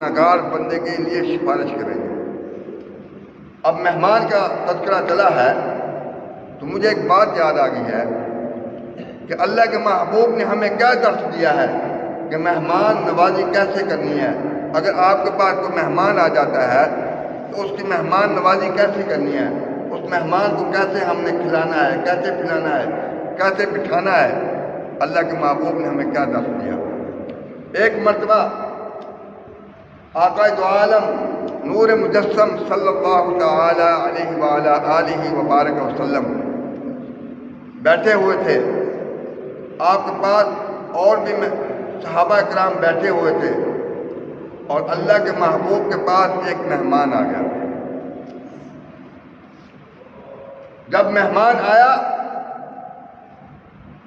گنہگار بندے کے لیے سفارش کریں گے۔ اب مہمان کا تذکرہ چلا ہے تو مجھے ایک بات یاد آ گئی ہے کہ اللہ کے محبوب نے ہمیں کیا درس دیا ہے کہ مہمان نوازی کیسے کرنی ہے۔ اگر آپ کے پاس کوئی مہمان آ جاتا ہے تو اس کی مہمان نوازی کیسے کرنی ہے، اس مہمان کو کیسے ہم نے کھلانا ہے، کیسے پلانا ہے، کیسے بٹھانا ہے۔ اللہ کے محبوب نے ہمیں کیا درس دیا۔ ایک مرتبہ آقا دو عالم نور مجسم صلی اللہ تعالی علیہ وآلہ آلہ وبارک وسلم بیٹھے ہوئے تھے۔ آپ کے پاس اور بھی صحابہ کرام بیٹھے ہوئے تھے اور اللہ کے محبوب کے پاس ایک مہمان آ گیا۔ جب مہمان آیا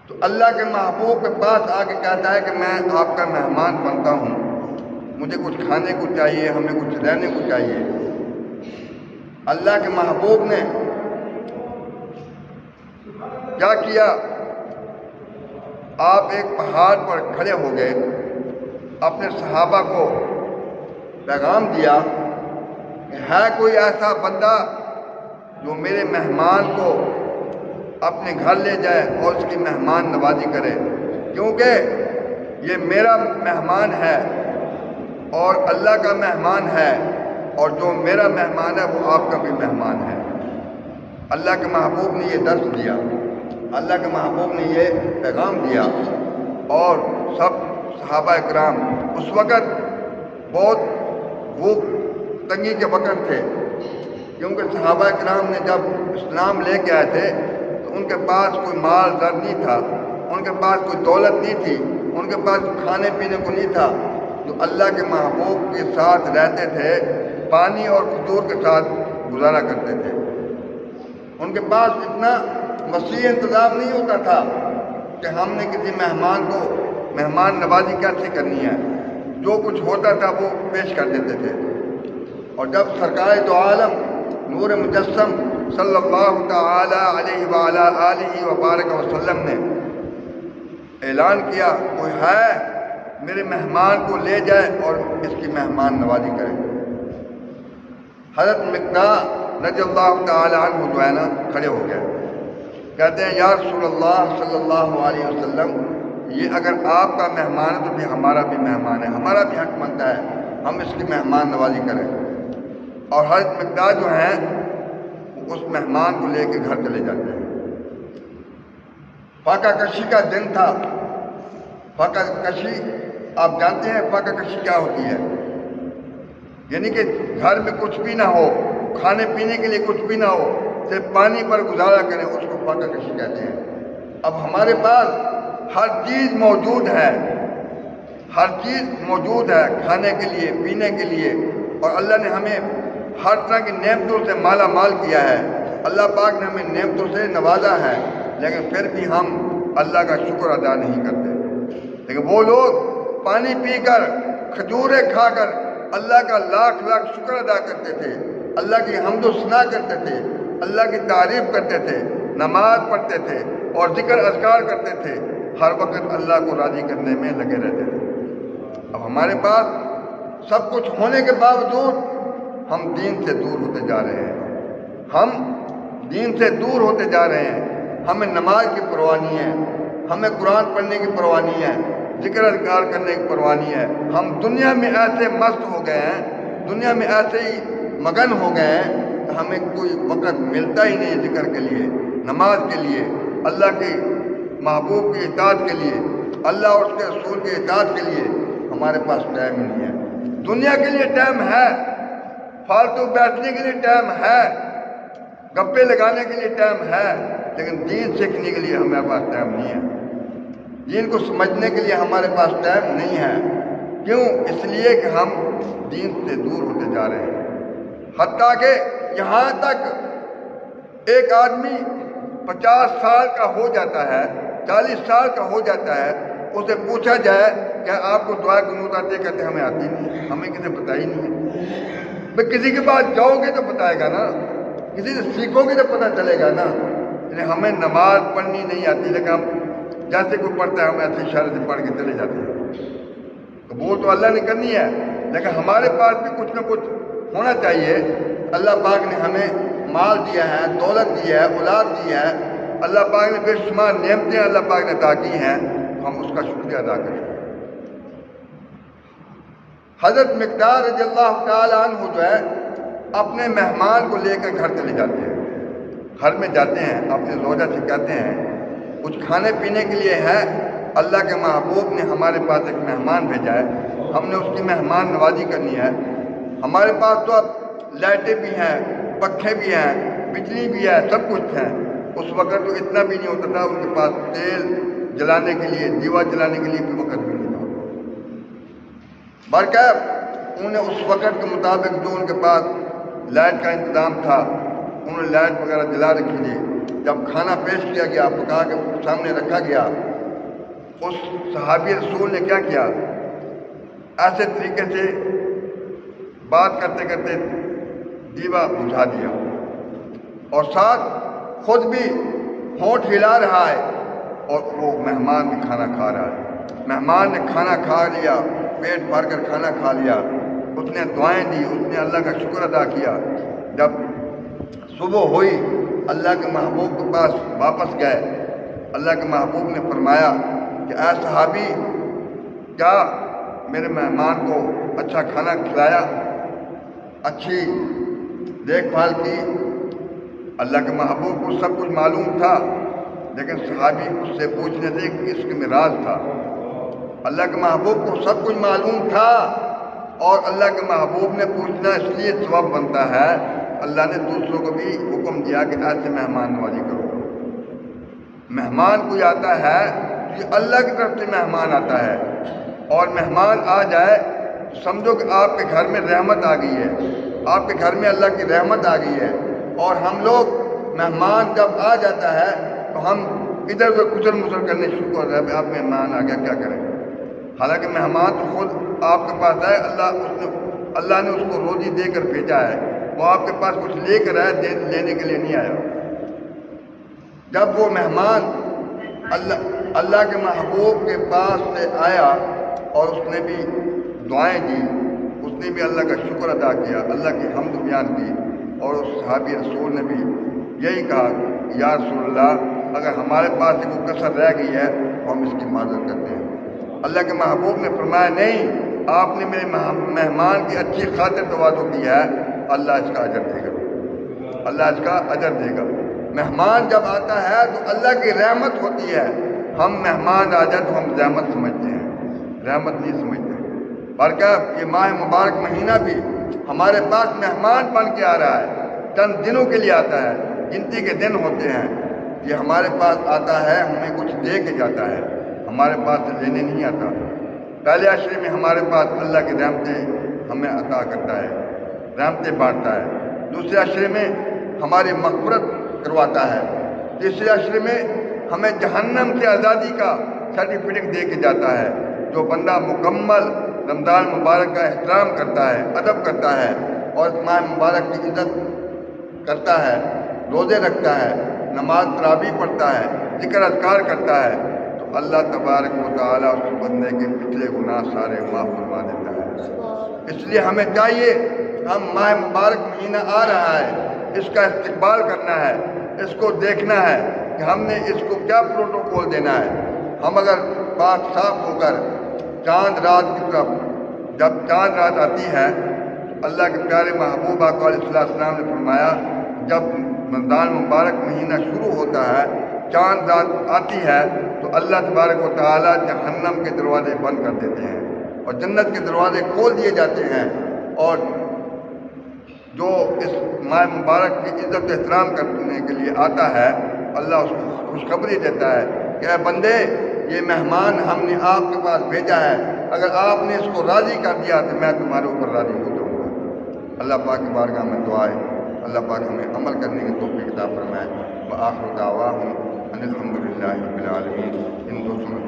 تو اللہ کے محبوب کے پاس آ کے کہتا ہے کہ میں آپ کا مہمان بنتا ہوں، مجھے کچھ کھانے کو چاہیے، ہمیں کچھ رہنے کو چاہیے۔ اللہ کے محبوب نے کیا کیا؟ آپ ایک پہاڑ پر کھڑے ہو گئے، اپنے صحابہ کو پیغام دیا کہ ہے کوئی ایسا بندہ جو میرے مہمان کو اپنے گھر لے جائے اور اس کی مہمان نوازی کرے، کیونکہ یہ میرا مہمان ہے اور اللہ کا مہمان ہے، اور جو میرا مہمان ہے وہ آپ کا بھی مہمان ہے۔ اللہ کے محبوب نے یہ درس دیا، اللہ کے محبوب نے یہ پیغام دیا، اور سب صحابہ کرام اس وقت بہت بھوک تنگی کے وقت تھے، کیونکہ صحابہ کرام نے جب اسلام لے کے آئے تھے تو ان کے پاس کوئی مال زر نہیں تھا، ان کے پاس کوئی دولت نہیں تھی، ان کے پاس کھانے پینے کو نہیں تھا۔ جو اللہ کے محبوب کے ساتھ رہتے تھے پانی اور کھجور کے ساتھ گزارا کرتے تھے۔ ان کے پاس اتنا وسیع انتظام نہیں ہوتا تھا کہ ہم نے کسی مہمان کو مہمان نوازی کیسے کرنی ہے، جو کچھ ہوتا تھا وہ پیش کر دیتے تھے۔ اور جب سرکار دو عالم نور مجسم صلی اللہ تعالی علیہ وآلہ آلہ وبارک وسلم نے اعلان کیا کوئی ہے میرے مہمان کو لے جائے اور اس کی مہمان نوازی کرے، حضرت مقداد رضی اللہ تعالی عنہ جو ہے نا کھڑے ہو گئے، کہتے ہیں یا رسول اللہ صلی اللہ علیہ وسلم، یہ اگر آپ کا مہمان ہے تو بھی ہمارا بھی مہمان ہے، ہمارا بھی حق بنتا ہے ہم اس کی مہمان نوازی کریں۔ اور حضرت مقداد جو ہیں اس مہمان کو لے کے گھر چلے جاتے ہیں۔ فاقہ کشی کا دن تھا۔ فاقہ کشی آپ جانتے ہیں فاقہ کشی کیا ہوتی ہے؟ یعنی کہ گھر میں کچھ بھی نہ ہو، کھانے پینے کے لیے کچھ بھی نہ ہو، صرف پانی پر گزارا کریں، اس کو فاقہ کشی کہتے ہیں۔ اب ہمارے پاس ہر چیز موجود ہے، ہر چیز موجود ہے کھانے کے لیے، پینے کے لیے، اور اللہ نے ہمیں ہر طرح کی نعمتوں سے مالا مال کیا ہے۔ اللہ پاک نے ہمیں نعمتوں سے نوازا ہے، لیکن پھر بھی ہم اللہ کا شکر ادا نہیں کرتے۔ لیکن وہ لوگ پانی پی کر، کھجوریں کھا کر اللہ کا لاکھ لاکھ شکر ادا کرتے تھے، اللہ کی حمد و ثنا کرتے تھے، اللہ کی تعریف کرتے تھے، نماز پڑھتے تھے اور ذکر اذکار کرتے تھے، ہر وقت اللہ کو راضی کرنے میں لگے رہتے تھے۔ اب ہمارے پاس سب کچھ ہونے کے باوجود ہم دین سے دور ہوتے جا رہے ہیں، ہم دین سے دور ہوتے جا رہے ہیں۔ ہمیں نماز کی پرواہ نہیں ہے، ہمیں قرآن پڑھنے کی پرواہ نہیں ہے، ذکر اذکار کرنے کی پرواہ نہیں ہے۔ ہم دنیا میں ایسے مست ہو گئے ہیں، دنیا میں ایسے ہی مگن ہو گئے ہیں کہ ہمیں کوئی وقت ملتا ہی نہیں ذکر کے لیے، نماز کے لیے، اللہ کے محبوب کی اطاعت کے لیے، اللہ اور اس کے رسول کی اطاعت کے لیے ہمارے پاس ٹائم ہی نہیں ہے۔ دنیا کے لیے ٹائم ہے، فالتو بیٹھنے کے لیے ٹائم ہے، گپے لگانے کے لیے ٹائم ہے، لیکن دین سیکھنے کے لیے ہمارے پاس ٹائم نہیں ہے، دین کو سمجھنے کے لیے ہمارے پاس ٹائم نہیں ہے۔ کیوں؟ اس لیے کہ ہم دین سے دور ہوتے جا رہے ہیں۔ حتیٰ کہ یہاں تک ایک آدمی 50 سال کا ہو جاتا ہے، 40 سال کا ہو جاتا ہے، اسے پوچھا جائے کہ آپ کو دعا قنوت آتی ہے، کہتے ہیں ہمیں آتی نہیں، ہمیں کسی نے بتائی نہیں ہے۔ بھئی کسی کے پاس جاؤ گے تو بتائے گا نا، کسی سے سیکھو گے تو پتہ چلے گا نا۔ یعنی ہمیں نماز پڑھنی نہیں آتی، لیکن ہم جیسے کوئی پڑھتا ہے ہم ایسے اشارے سے پڑھ کے چلے جاتے ہیں۔ قبول تو اللہ نے کرنی ہے، لیکن ہمارے پاس بھی کچھ نہ کچھ ہونا چاہیے. اللہ پاک نے ہمیں مال دیا ہے، دولت دی ہے، اولاد دی ہے، اللہ پاک نے بے شمار نعمتیں اللہ پاک نے عطا کی ہیں، تو ہم اس کا شکریہ ادا کریں. حضرت مقدار رضی اللہ تعالیٰ عنہ جو ہے اپنے مہمان کو لے کر گھر چلے جاتے ہیں. گھر میں جاتے ہیں، اپنے زوجہ سے کہتے ہیں کچھ کھانے پینے کے لیے ہے، اللہ کے محبوب نے ہمارے پاس ایک مہمان بھیجا ہے، ہم نے اس کی مہمان نوازی کرنی ہے. ہمارے پاس تو اب لائٹیں بھی ہیں، پنکھے بھی ہیں، بجلی بھی ہے، سب کچھ ہے. اس وقت تو اتنا بھی نہیں ہوتا تھا، ان کے پاس تیل جلانے کے لیے، دیوا جلانے کے لیے بھی وقت بھی نہیں تھا. برکہ انہوں نے اس وقت کے مطابق جو ان کے پاس لائٹ کا انتظام تھا، انہوں نے لائٹ وغیرہ جلا رکھی تھی. جب کھانا پیش کیا گیا، پکا کے سامنے رکھا گیا، اس صحابی رسول نے کیا کیا، ایسے طریقے سے بات کرتے کرتے دیوا بجھا دیا، اور ساتھ خود بھی ہونٹ ہلا رہا ہے، اور وہ مہمان بھی کھانا کھا رہا ہے. مہمان نے کھانا کھا لیا، پیٹ بھر کر کھانا کھا لیا، اس نے دعائیں دی، اس نے اللہ کا شکر ادا کیا. جب صبح ہوئی، اللہ کے محبوب کے پاس واپس گئے. اللہ کے محبوب نے فرمایا کہ اے صحابی، کیا میرے مہمان کو اچھا کھانا کھلایا، اچھی دیکھ بھال کی؟ اللہ کے محبوب کو سب کچھ معلوم تھا، لیکن صحابی اس سے پوچھنے سے کہ اس کے میں راز تھا. اللہ کے محبوب کو سب کچھ معلوم تھا، اور اللہ کے محبوب نے پوچھنا اس لیے ثواب بنتا ہے. اللہ نے دوسروں کو بھی حکم دیا کہ ایسے مہمان نوازی کرو. مہمان کوئی آتا ہے کہ اللہ کی طرف سے مہمان آتا ہے، اور مہمان آ جائے تو سمجھو کہ آپ کے گھر میں رحمت آ گئی ہے، آپ کے گھر میں اللہ کی رحمت آ گئی ہے. اور ہم لوگ مہمان جب آ جاتا ہے تو ہم ادھر ادھر کچل مچل کرنے شروع کر رہے ہیں، آپ مہمان آ گیا کیا کریں. حالانکہ مہمان تو خود آپ کے پاس آئے، اللہ نے اس کو روزی دے کر بھیجا ہے، وہ آپ کے پاس کچھ لے کر آئے، لینے کے لیے نہیں آیا. جب وہ مہمان اللہ کے محبوب کے پاس سے آیا اور اس نے بھی دعائیں دی، اس نے بھی اللہ کا شکر ادا کیا، اللہ کی حمد بیان کی، اور اس صحابی رسول نے بھی یہی کہا کہ یا رسول اللہ، اگر ہمارے پاس سے کوئی کسر رہ گئی ہے تو ہم اس کی معذرت کرتے ہیں. اللہ کے محبوب نے فرمایا نہیں، آپ نے میرے مہمان کی اچھی خاطر توازو کی ہے، اللہ اس کا اجر دے گا، اللہ اس کا اجر دے گا. مہمان جب آتا ہے تو اللہ کی رحمت ہوتی ہے. ہم مہمان آ جائے تو ہم رحمت سمجھتے ہیں، رحمت نہیں سمجھتے. بلکہ یہ ماہ مبارک مہینہ بھی ہمارے پاس مہمان بن کے آ رہا ہے، چند دنوں کے لیے آتا ہے، گنتی کے دن ہوتے ہیں. یہ ہمارے پاس آتا ہے، ہمیں کچھ دے کے جاتا ہے، ہمارے پاس لینے نہیں آتا. پہلے عشرے میں ہمارے پاس اللہ کی رحمتیں ہمیں عطا کرتا ہے، رحمتیں بانٹتا ہے. دوسرے عشرے میں ہماری مغفرت کرواتا ہے. تیسرے عشرے میں ہمیں جہنم سے آزادی کا سرٹیفکیٹ دے کے جاتا ہے. جو بندہ مکمل رمضان مبارک کا احترام کرتا ہے، ادب کرتا ہے، اور اس ماہ مبارک کی عزت کرتا ہے، روزے رکھتا ہے، نماز تراویح پڑھتا ہے، ذکر اذکار کرتا ہے، تو اللہ تبارک و تعالیٰ اس بندے کے پچھلے گناہ سارے معاف فرما دیتا ہے. اس لیے ہمیں چاہیے، ہم ماہ مبارک مہینہ آ رہا ہے، اس کا استقبال کرنا ہے، اس کو دیکھنا ہے کہ ہم نے اس کو کیا پروٹوکول دینا ہے. ہم اگر پاک صاف ہو کر چاند رات کی طرف، جب چاند رات آتی ہے تو اللہ کے پیارے محبوب آقا علیہ السلام نے فرمایا، جب رمضان مبارک مہینہ شروع ہوتا ہے، چاند رات آتی ہے تو اللہ تبارک و تعالیٰ جہنم کے دروازے بند کر دیتے ہیں اور جنت کے دروازے کھول دیے جاتے ہیں. اور جو اس ماہ مبارک کی عزت احترام کرنے کے لیے آتا ہے، اللہ اس کو خوشخبری دیتا ہے کہ اے بندے، یہ مہمان ہم نے آپ کے پاس بھیجا ہے، اگر آپ نے اس کو راضی کر دیا تو میں تمہارے اوپر راضی ہو جاؤں گا. اللہ پاک کی بارگاہ میں دعا ہے، اللہ پاک ہمیں عمل کرنے کی توفیق عطا فرمائے. وآخر دعواہم ان الحمد للہ رب العالمین. ان دوستوں